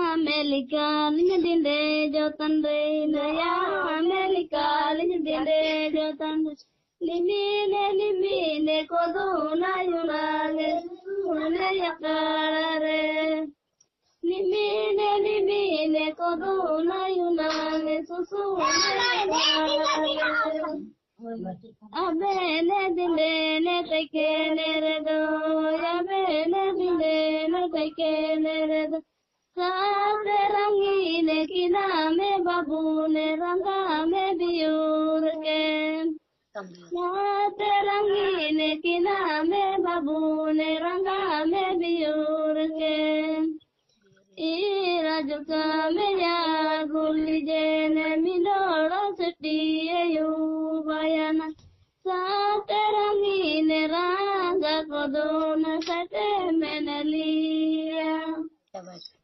America, Linda, Jotande, Naya, America, Linda, Jotande, Limine, Codona, Yunale, Yakare, Limine, Codona, Yunale, Susu, Abene, Dine, take Neredo, Abene, Dine, take Neredo. Rangine kiname babune rangame biurke rangine kiname babune rangame biurke ira juga meya gulijene minora setiye yubayana rangine ranga kodona sate menelia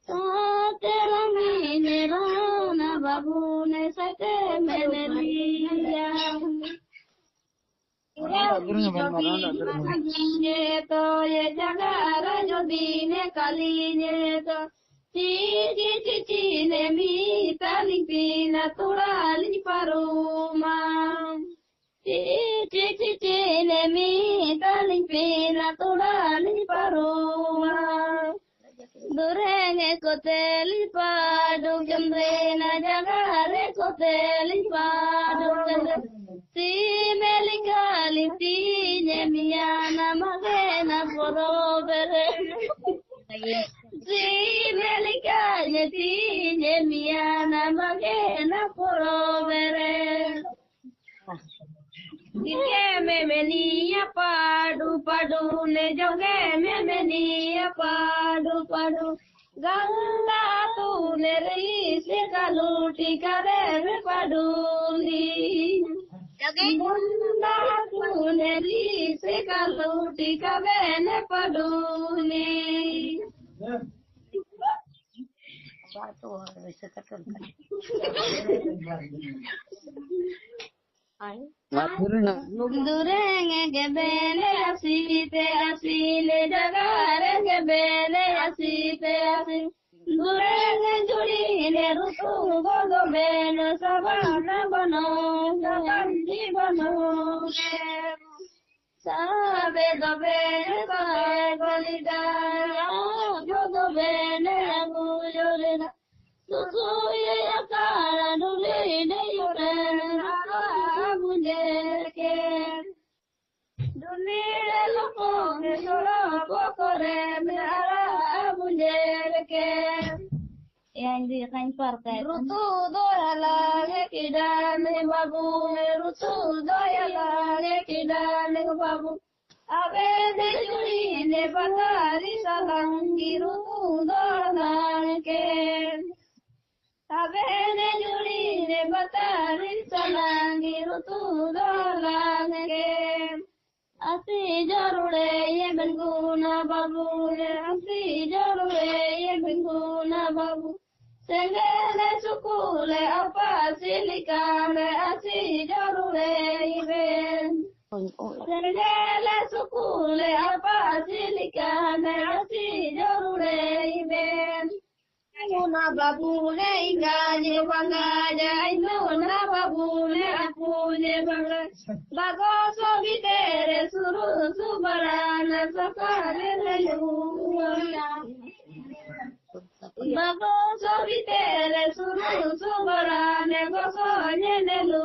Saterangine rana babune sate menelia. Ye to ye jagara jodine kaline to chi ne mi talipina turali paruma. Chi ne mi talipina turali paruma. Durenge koteli padu gemrena jagare koteli padu gemre si melikali si nyemiana magena porobere si melikali si nyemiana magena porobere Dike me menia padu ne joge me menia padu Ganga tu ne ri se kaluti kare me paduli Ganga tu ne ri se kaluti kare me paduli Durenge gebele asile jagare gebele asile Durenge jurine rutu gogo beno sabana bano gandi bano Sabe dobe golida gogo bene agujorena Susuye akara durine yorena Bunjeke Dunire loko solo pokore mera bunjeke yang di kain partai rutu doyala kidane babu rutu doyala kidane babu abe de juri ne batari salangi rutu doyala ke Abene juri ne batari salangi rutu dolange Asi jarure ye benguna babu Asi jarure ye benguna babu Sengene sukule apa silikane Asi jarure iben Sengene sukule apa silikane Asi jarure iben Una babune inganye bangaja Una babune apune bangaja Bago sobitere suru subarana sakare leluna Bago sobitere suru subarana goso nyenelu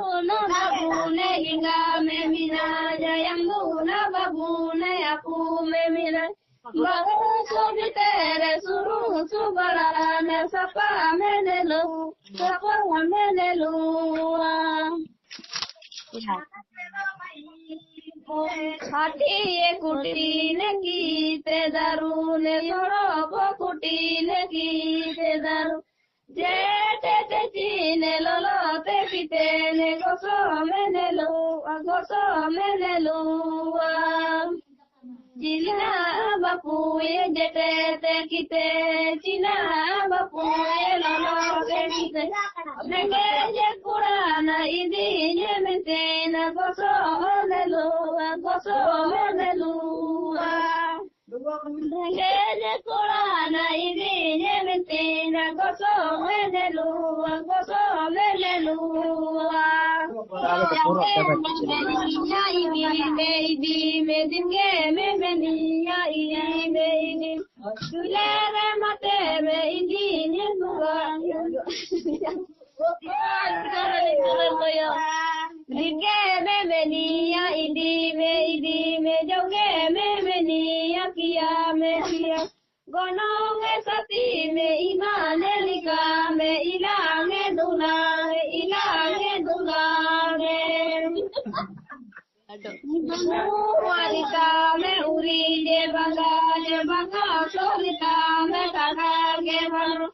Una babune ingame minaja Una babune apume minaja Bago sobitere suru subarana sapa menelu Hati kutine kite darune sorobo kutine kite daru Jete chine lolo te pitene goso menelu China bapu ye jete te kite China bapu ye lolo te kite Nenge je kurana idi ye mentena goso menelu Dengele Kurana idine mentina gozo menelua gozo menelua. Ya baby medinge memenia baby. Tulere mateme idine nuga. Dinge memenia idime jonge memenia kia mesia. Gononge sati me imane lika me ilange dunage. Walita me uri je banga solita me kagage baru.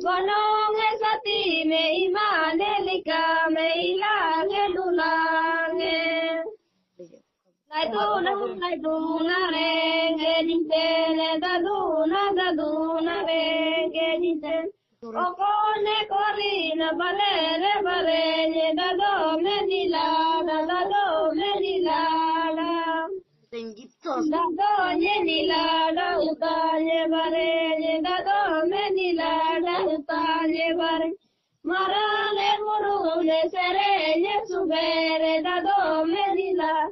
Gononge sati me imane lika me ilange dunage. Laiduna renge dintene daduna renge dintene. Okone korina balere balere dado menilada. Dado menilada utaye balere dado menilada utaye bare. Marale murule sereye subere dado menilada.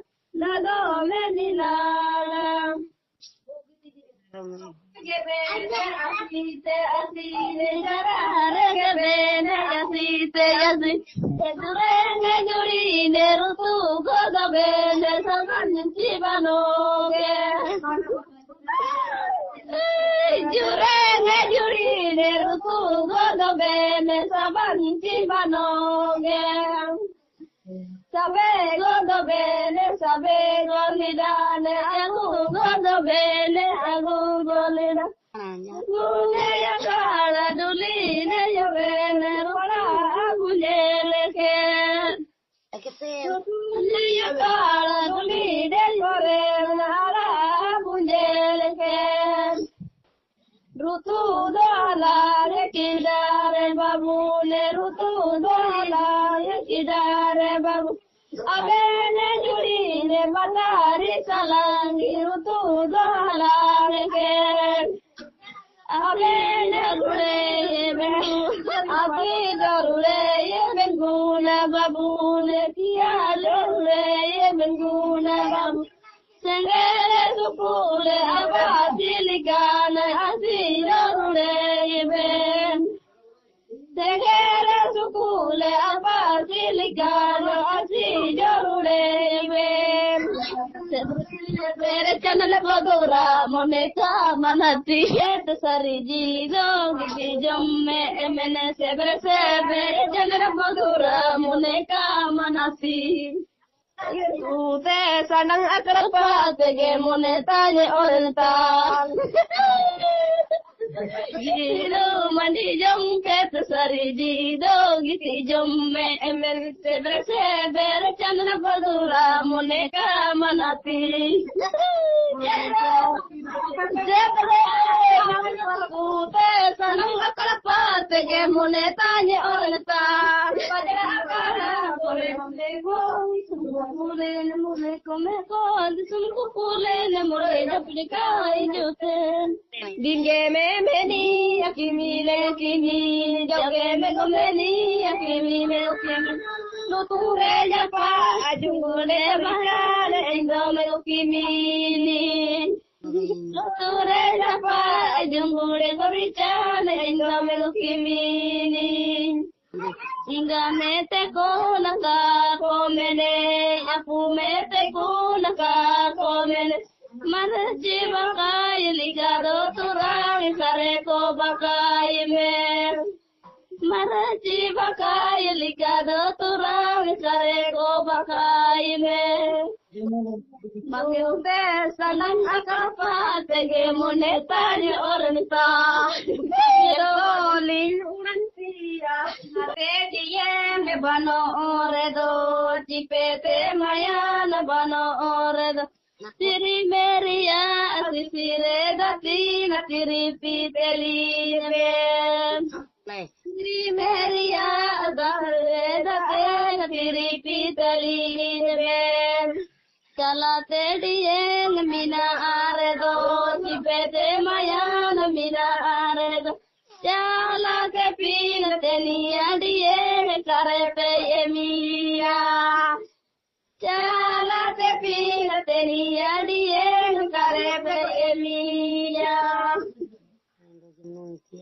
Sabe godo lidane, agu godo bene. Gune ya kala duline ya bene, rola agulele ke. Gune ya kala duline ya bene, rola agulele ke. Rutu dola re kidare babune, rutu dola re kidare babu. Abene jurine matari salangi rutu dola re ke. Abene rule bengu, abi dorule benguna babune kia dorule benguna babu. Sengere supule abasilikana asidorule ben. Sengere supule abasilikana asidorule ben. Sere chanale badora moneka manati et sariji dogi jamme emene sebre chanale badora moneka manati. Ute sanang akrapa tege monetanye olta. Giro mandi jom pet sariji dogi jamme emene sebre chanale badora moneka manati. Ute sanang akrapa tege monetanye olta. Mure come con sul cupule ne mure da plikai joten dinge me meni akimile kimi joge me gomeni akimile kimi no ture ya pa ajungule mahale ingome kimini no ture ya pa ajungule gorichane ingome kimini. Inga mete konaka komene, aku mete konaka komene. Mana jiwa kai ligado turang sareko bakai mer. Mana jiwa kai ligado turang sareko bakai mer. Makiute sanang akapa tege monetari ornita. Yoli urantia. Arediye bano oredo, chipete mayana bano oredo. Siri meria, sisire datina, siri piteline. Siri meria, dare datina, siri piteline. Cala te diye mina aredo, pete mayana minaredo. Chala que pina tenía die carepe emia. Chala que pina tenía die carepe emia.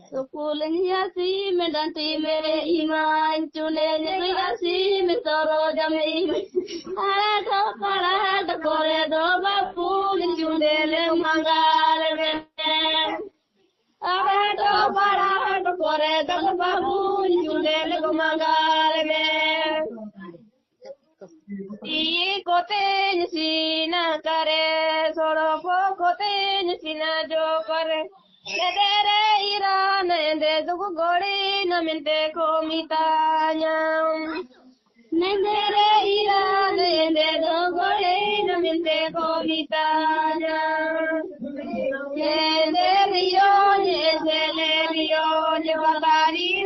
Sukulnya si medanti mere iman chunenya si mitoro jame ada parada kore do bapu chunele mangale ada parada kore do bapu chunele mangale I kote sina kare soro kote sina jo kare Nedere iran ende dugu gori naminte komitanya. Nedere iran ende dugu gori naminte komitanya. Ende rione bakari